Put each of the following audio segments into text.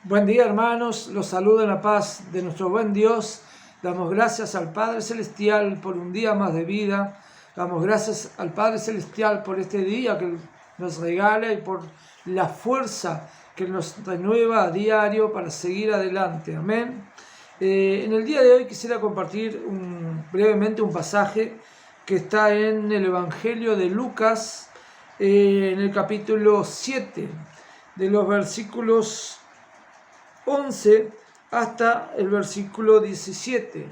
Buen día, hermanos, los saludo en la paz de nuestro buen Dios. Damos gracias al Padre Celestial por un día más de vida. Damos gracias al Padre Celestial por este día que nos regala y por la fuerza que nos renueva a diario para seguir adelante. Amén. En el día de hoy quisiera compartir brevemente un pasaje que está en el Evangelio de Lucas, en el capítulo 7, de los versículos 11 hasta el versículo 17,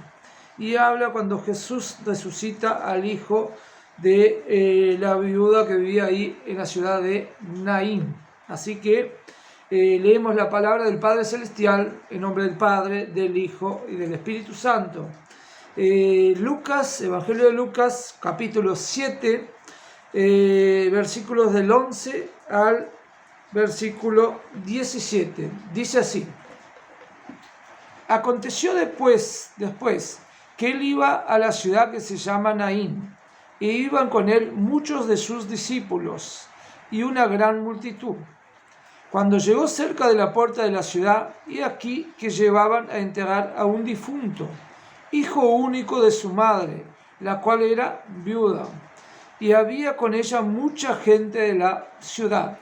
y habla cuando Jesús resucita al hijo de la viuda que vivía ahí en la ciudad de Naín. Así que leemos la palabra del Padre Celestial en nombre del Padre, del Hijo y del Espíritu Santo. Evangelio de Lucas, capítulo 7, versículos del 11 al versículo 17. Dice así: Aconteció después que él iba a la ciudad que se llama Naín, e iban con él muchos de sus discípulos y una gran multitud. Cuando llegó cerca de la puerta de la ciudad, he aquí que llevaban a enterrar a un difunto, hijo único de su madre, la cual era viuda, y había con ella mucha gente de la ciudad.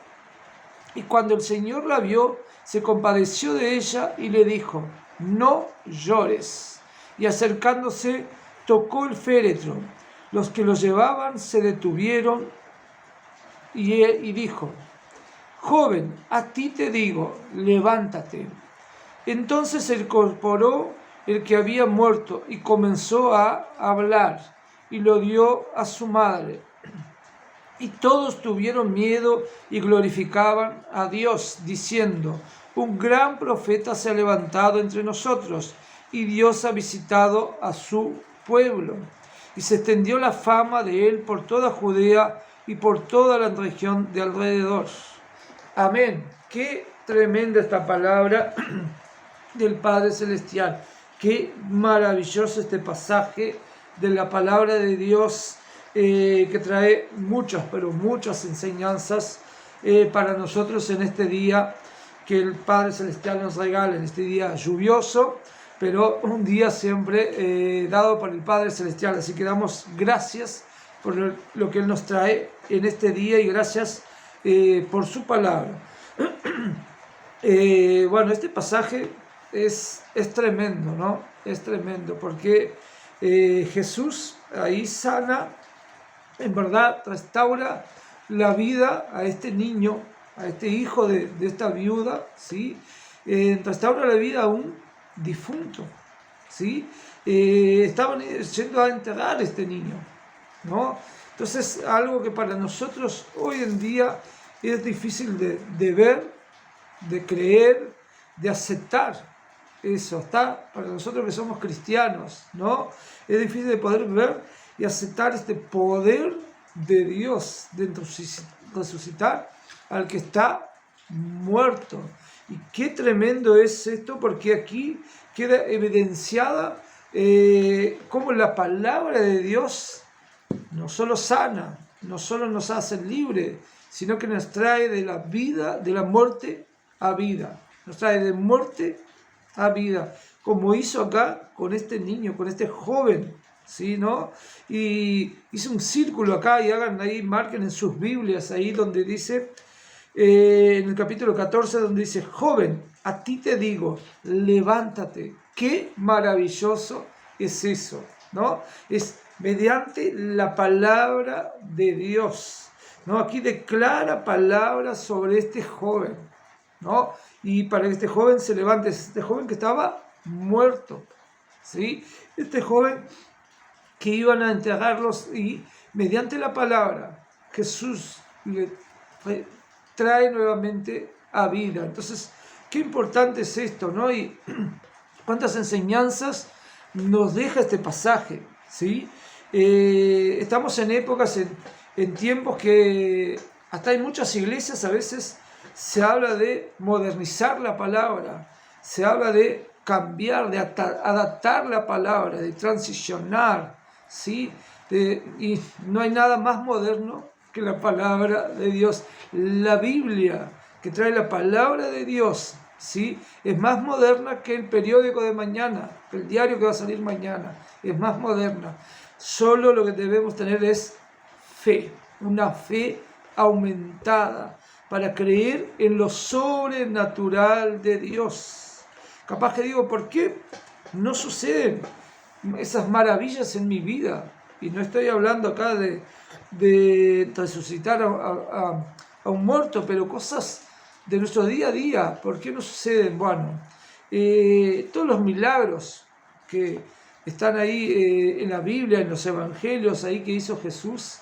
Y cuando el Señor la vio, se compadeció de ella y le dijo: no llores. Y acercándose, tocó el féretro. Los que lo llevaban se detuvieron y dijo: joven, a ti te digo, levántate. Entonces se incorporó el que había muerto y comenzó a hablar, y lo dio a su madre. Y todos tuvieron miedo y glorificaban a Dios, diciendo: un gran profeta se ha levantado entre nosotros, y Dios ha visitado a su pueblo. Y se extendió la fama de él por toda Judea y por toda la región de alrededor. Amén. Qué tremenda esta palabra del Padre Celestial. Qué maravilloso este pasaje de la palabra de Dios, que trae muchas enseñanzas para nosotros en este día que el Padre Celestial nos regala, en este día lluvioso, pero un día siempre dado por el Padre Celestial. Así que damos gracias por lo que Él nos trae en este día, y gracias por su palabra. Bueno, este pasaje es tremendo, ¿no? Es tremendo porque Jesús ahí sana, en verdad restaura la vida a este niño, a este hijo de esta viuda, ¿sí? Restaura la vida a un difunto, ¿sí? Estaban yendo a enterrar a este niño, ¿no? Entonces, algo que para nosotros hoy en día es difícil de ver, de creer, de aceptar. Eso está para nosotros que somos cristianos, ¿no? Es difícil de poder ver y aceptar este poder de Dios de resucitar al que está muerto. Y qué tremendo es esto, porque aquí queda evidenciada cómo la palabra de Dios no solo sana, no solo nos hace libre, sino que nos trae de la vida, de la muerte a vida. Nos trae de muerte a vida, como hizo acá con este niño, con este joven, ¿sí? ¿No? Y hice un círculo acá, y hagan ahí, marquen en sus Biblias ahí donde dice, en el capítulo 14, donde dice: joven, a ti te digo, levántate. Qué maravilloso es eso, ¿no? Es mediante la palabra de Dios, ¿no? Aquí declara palabras sobre este joven, ¿no? Y para que este joven se levante, este joven que estaba muerto, ¿sí? Este joven que iban a enterrarlos, y mediante la palabra Jesús le trae nuevamente a vida. Entonces, qué importante es esto, ¿no? Y cuántas enseñanzas nos deja este pasaje, ¿sí? Estamos en épocas, en tiempos que hasta hay muchas iglesias, a veces se habla de modernizar la palabra, se habla de cambiar, de adaptar la palabra, de transicionar, ¿sí? Y no hay nada más moderno que la palabra de Dios, la Biblia, que trae la palabra de Dios ¿sí? Es más moderna que el periódico de mañana, que el diario que va a salir mañana. Es más moderna. Solo lo que debemos tener es fe, una fe aumentada para creer en lo sobrenatural de Dios. Capaz que digo, ¿por qué no suceden esas maravillas en mi vida? Y no estoy hablando acá de resucitar a un muerto, pero cosas de nuestro día a día. ¿Por qué no suceden? Bueno, todos los milagros que están ahí en la Biblia, en los evangelios, ahí que hizo Jesús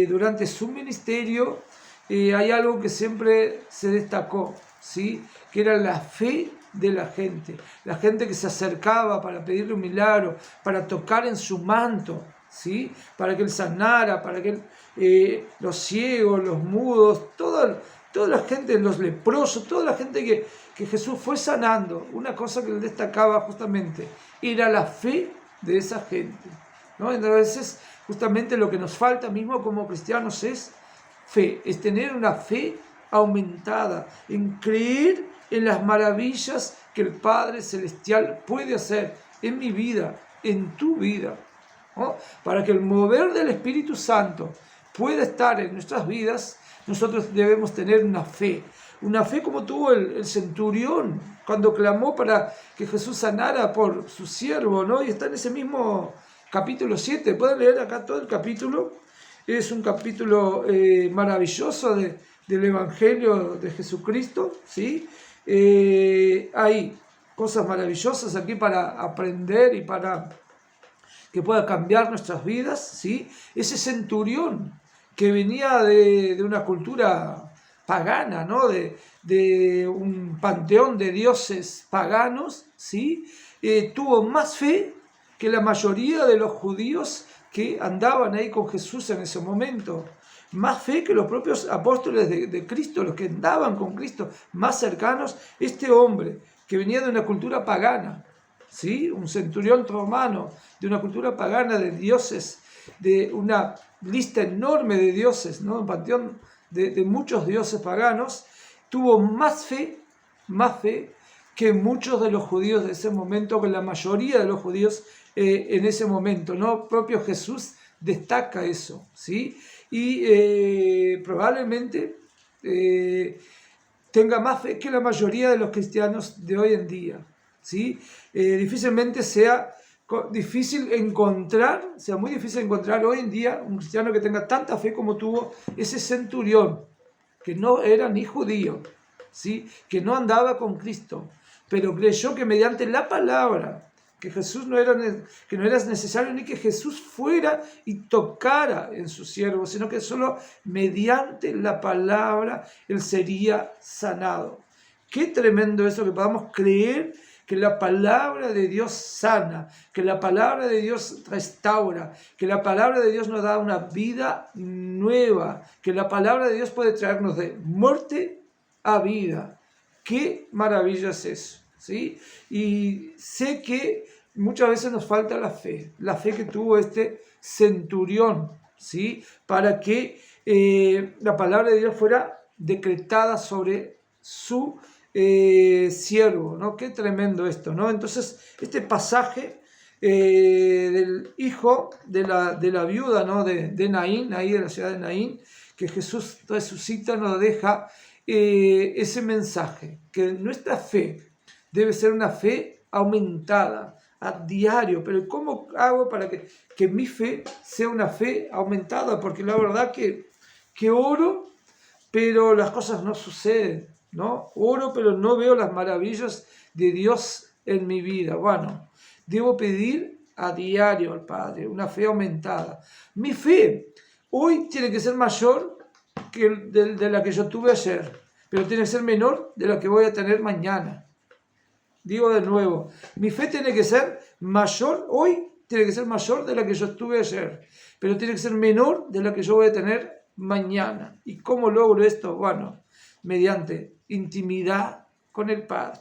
durante su ministerio, hay algo que siempre se destacó, ¿sí? Que era la fe de la gente que se acercaba para pedirle un milagro, para tocar en su manto, ¿sí? Para que él sanara, para que los ciegos, los mudos, toda la gente, los leprosos, toda la gente que Jesús fue sanando. Una cosa que él destacaba justamente era la fe de esa gente, ¿no? Entonces, justamente lo que nos falta mismo como cristianos es fe, es tener una fe aumentada, en creer en las maravillas que el Padre Celestial puede hacer en mi vida, en tu vida, ¿no? Para que el mover del Espíritu Santo pueda estar en nuestras vidas, nosotros debemos tener una fe como tuvo el centurión cuando clamó para que Jesús sanara por su siervo, ¿no? Y está en ese mismo capítulo 7, pueden leer acá todo el capítulo, es un capítulo maravilloso del Evangelio de Jesucristo, ¿sí? Hay cosas maravillosas aquí para aprender y para que pueda cambiar nuestras vidas, ¿sí? Ese centurión que venía de una cultura pagana, ¿no? De un panteón de dioses paganos, ¿sí? Tuvo más fe que la mayoría de los judíos que andaban ahí con Jesús en ese momento. Más fe que los propios apóstoles de Cristo, los que andaban con Cristo, más cercanos. Este hombre que venía de una cultura pagana, ¿sí? Un centurión romano, de una cultura pagana de dioses, de una lista enorme de dioses, ¿no? Un panteón de muchos dioses paganos, tuvo más fe que muchos de los judíos de ese momento, que la mayoría de los judíos en ese momento, ¿no? Propio Jesús destaca eso, ¿sí? Y probablemente tenga más fe que la mayoría de los cristianos de hoy en día, ¿sí? Difícilmente sea muy difícil encontrar hoy en día un cristiano que tenga tanta fe como tuvo ese centurión, que no era ni judío, ¿sí? Que no andaba con Cristo, pero creyó que mediante la palabra, que no era necesario ni que Jesús fuera y tocara en su siervo, sino que solo mediante la palabra él sería sanado. Qué tremendo eso, que podamos creer que la palabra de Dios sana, que la palabra de Dios restaura, que la palabra de Dios nos da una vida nueva, que la palabra de Dios puede traernos de muerte a vida. Qué maravilla es eso, ¿sí? Y sé que muchas veces nos falta la fe que tuvo este centurión, ¿sí? Para que la palabra de Dios fuera decretada sobre su siervo, ¿no? Qué tremendo esto, ¿no? Entonces, este pasaje del hijo de la viuda, ¿no? de Naín, ahí de la ciudad de Naín, que Jesús resucita, nos deja ese mensaje, que nuestra fe debe ser una fe aumentada a diario. Pero ¿cómo hago para que mi fe sea una fe aumentada? Porque la verdad que oro, pero las cosas no suceden, ¿no? Oro, pero no veo las maravillas de Dios en mi vida. Bueno, debo pedir a diario al Padre una fe aumentada. Mi fe hoy tiene que ser mayor que de la que yo tuve ayer, pero tiene que ser menor de la que voy a tener mañana. Digo de nuevo, mi fe tiene que ser mayor, hoy tiene que ser mayor de la que yo tuve ayer, pero tiene que ser menor de la que yo voy a tener mañana. ¿Y cómo logro esto? Bueno, mediante intimidad con el Padre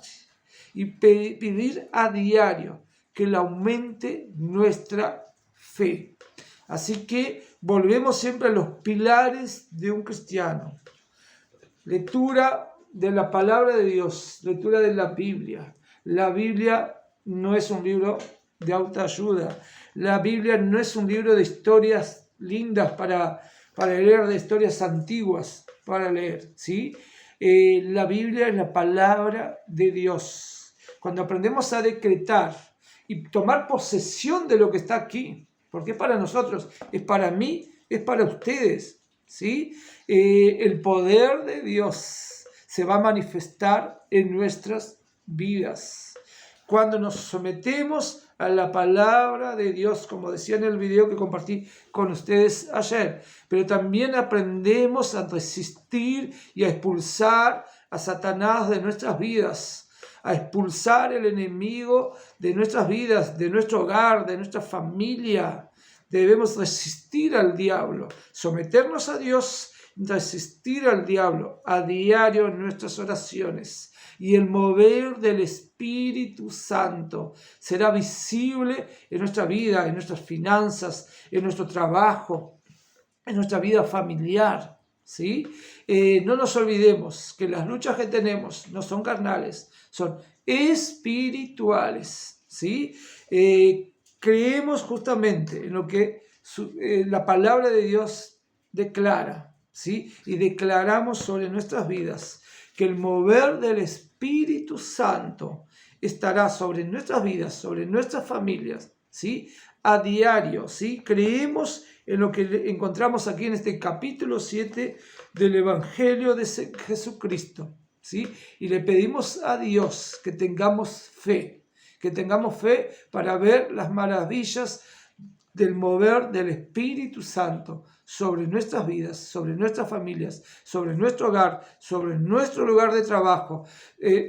y pedir a diario que Él aumente nuestra fe. Así que volvemos siempre a los pilares de un cristiano. Lectura de la palabra de Dios, lectura de la Biblia. La Biblia no es un libro de autoayuda. La Biblia no es un libro de historias lindas para leer, de historias antiguas para leer, ¿sí? La Biblia es la palabra de Dios. Cuando aprendemos a decretar y tomar posesión de lo que está aquí, porque es para nosotros, es para mí, es para ustedes, ¿sí? El poder de Dios se va a manifestar en nuestras vidas. Cuando nos sometemos a la palabra de Dios, como decía en el video que compartí con ustedes ayer, pero también aprendemos a resistir y a expulsar a Satanás de nuestras vidas, a expulsar el enemigo de nuestras vidas, de nuestro hogar, de nuestra familia. Debemos resistir al diablo, someternos a Dios, resistir al diablo a diario en nuestras oraciones. Y el mover del Espíritu Santo será visible en nuestra vida, en nuestras finanzas, en nuestro trabajo, en nuestra vida familiar, ¿sí? No nos olvidemos que las luchas que tenemos no son carnales, son espirituales, ¿sí? Creemos justamente en lo que la palabra de Dios declara, ¿sí? Y declaramos sobre nuestras vidas que el mover del Espíritu Santo estará sobre nuestras vidas, sobre nuestras familias, ¿sí? A diario, ¿sí? Creemos en lo que encontramos aquí en este capítulo 7 del Evangelio de Jesucristo, ¿sí? Y le pedimos a Dios que tengamos fe para ver las maravillas del mover del Espíritu Santo sobre nuestras vidas, sobre nuestras familias, sobre nuestro hogar, sobre nuestro lugar de trabajo,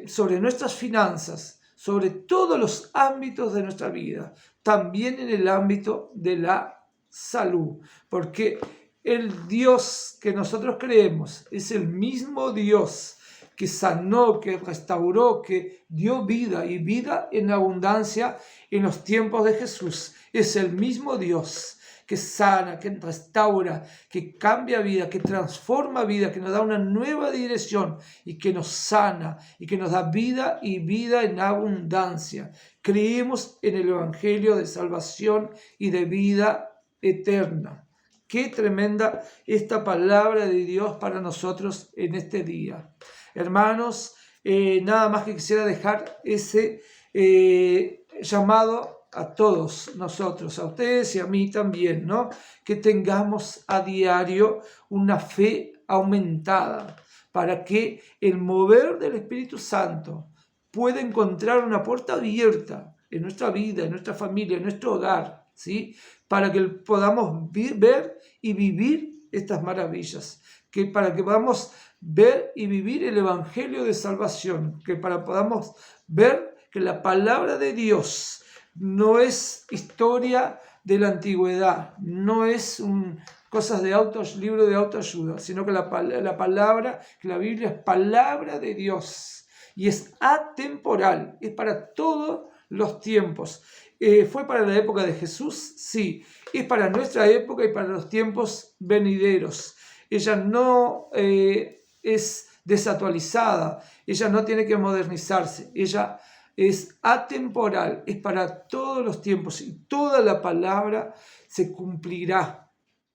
sobre nuestras finanzas, sobre todos los ámbitos de nuestra vida, también en el ámbito de la salud, porque el Dios que nosotros creemos es el mismo Dios que sanó, que restauró, que dio vida y vida en abundancia en los tiempos de Jesús. Es el mismo Dios que sana, que restaura, que cambia vida, que transforma vida, que nos da una nueva dirección y que nos sana y que nos da vida y vida en abundancia. Creemos en el Evangelio de salvación y de vida eterna. Qué tremenda esta palabra de Dios para nosotros en este día. Hermanos, nada más que quisiera dejar ese llamado a todos nosotros, a ustedes y a mí también, ¿no? Que tengamos a diario una fe aumentada para que el mover del Espíritu Santo pueda encontrar una puerta abierta en nuestra vida, en nuestra familia, en nuestro hogar, ¿sí? Para que podamos ver y vivir estas maravillas, para que podamos ver y vivir el Evangelio de salvación, que podamos ver que la palabra de Dios no es historia de la antigüedad, no es cosas de libro de autoayuda, sino que la palabra, que la Biblia es palabra de Dios y es atemporal, es para todos los tiempos. ¿Fue para la época de Jesús? Sí. Es para nuestra época y para los tiempos venideros. Ella no es desactualizada, ella no tiene que modernizarse, ella es atemporal, es para todos los tiempos y toda la palabra se cumplirá.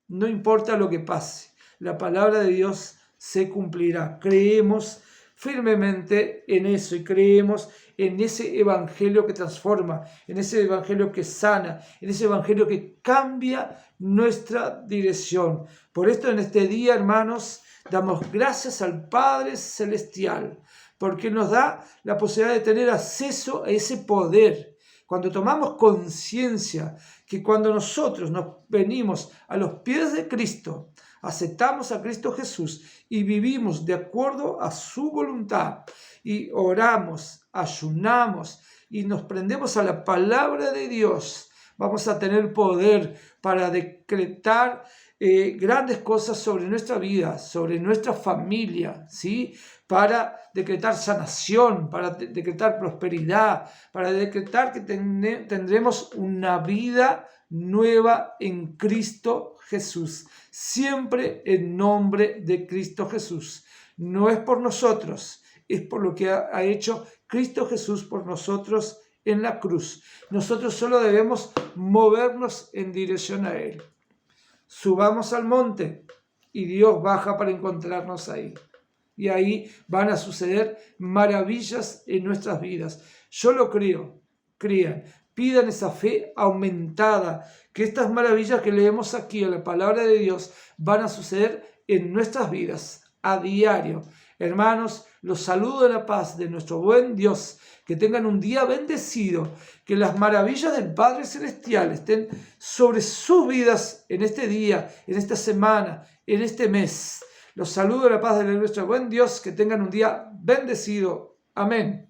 No importa lo que pase, la palabra de Dios se cumplirá. Creemos firmemente en eso y creemos en ese evangelio que transforma, en ese evangelio que sana, en ese evangelio que cambia nuestra dirección. Por esto en este día, hermanos, damos gracias al Padre Celestial, porque nos da la posibilidad de tener acceso a ese poder. Cuando tomamos conciencia que cuando nosotros nos venimos a los pies de Cristo, aceptamos a Cristo Jesús y vivimos de acuerdo a su voluntad y oramos, ayunamos y nos prendemos a la palabra de Dios, vamos a tener poder para decretar grandes cosas sobre nuestra vida, sobre nuestra familia, ¿sí? Para decretar sanación, para decretar prosperidad, para decretar que tendremos una vida nueva en Cristo Jesús, siempre en nombre de Cristo Jesús. No es por nosotros, es por lo que ha hecho Cristo Jesús por nosotros en la cruz. Nosotros solo debemos movernos en dirección a Él. Subamos al monte y Dios baja para encontrarnos ahí. Y ahí van a suceder maravillas en nuestras vidas. Yo lo creo. Crean, pidan esa fe aumentada, que estas maravillas que leemos aquí en la palabra de Dios van a suceder en nuestras vidas a diario. Hermanos, los saludo en la paz de nuestro buen Dios. Que tengan un día bendecido, que las maravillas del Padre Celestial estén sobre sus vidas en este día, en esta semana, en este mes. Los saludo en la paz de nuestro buen Dios. Que tengan un día bendecido. Amén.